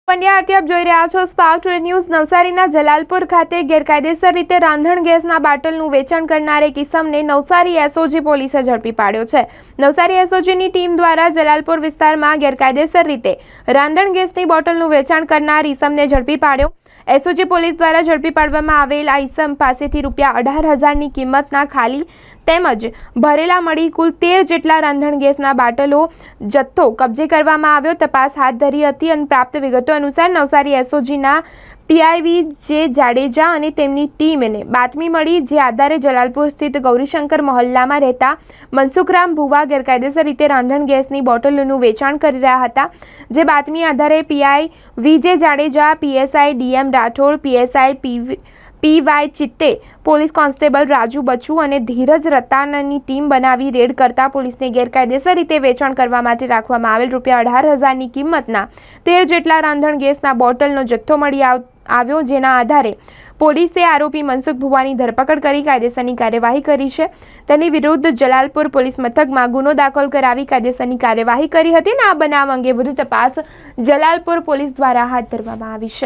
પંડ્યા આપ જોઈ રહ્યા છો સ્પાર્ક ટુડે ન્યૂઝ। નવસારીના જલાલપુર ખાતે ગેરકાયદેસર રીતે રાંધણ ગેસના બાટલનું વેચાણ કરનાર એક ઇસમને નવસારી એસઓજી પોલીસે ઝડપી પાડ્યો છે। નવસારી એસઓજીની ટીમ દ્વારા જલાલપુર વિસ્તારમાં ગેરકાયદેસર રીતે રાંધણ ગેસની બોટલનું વેચાણ કરનાર ઇસમને ઝડપી પાડ્યો। એસઓજી પોલીસ દ્વારા ઝડપી પાડવામાં આવેલ આ ઇસમ પાસેથી ₹18,000ની કિંમતના ખાલી તેમજ ભરેલા મળી કુલ 13 જેટલા રાંધણ ગેસના બાટલો જથ્થો કબજે કરવામાં આવ્યો। તપાસ હાથ ધરી હતી અને પ્રાપ્ત વિગતો અનુસાર નવસારી એસઓજીના પીઆઈવી જે જાડેજા અને તેમની ટીમને બાતમી મળી, જે આધારે જલાલપુર સ્થિત ગૌરીશંકર મહોલ્લામાં રહેતા મનસુખરામ ભુવા ગેરકાયદેસર રીતે રાંધણ ગેસની બોટલોનું વેચાણ કરી રહ્યા હતા। જે બાતમી આધારે PI V J Jadeja, PSI DM Rathod, PSI PY Chitte, police constable Raju Bachu અને ધીરજ રતાનાની ટીમ બનાવી રેડ કરતા પોલીસને ગેરકાયદેસર રીતે વેચાણ કરવા માટે રાખવામાં આવેલ ₹18,000ની કિંમતના 13 જેટલા રાંધણ ગેસના બોટલનો જથ્થો મળી આવ્યો, જેના આધારે પોલીસે આરોપી મનસુખ ભુવાની ધરપકડ કરી કાયદેસરની કાર્યવાહી કરી છે। તેની વિરુદ્ધ જલાલપુર પોલીસ મથકમાં ગુનો દાખલ કરાવી કાયદેસરની કાર્યવાહી કરી હતી અને આ બનાવ અંગે વધુ તપાસ જલાલપુર પોલીસ દ્વારા હાથ ધરવામાં આવી છે।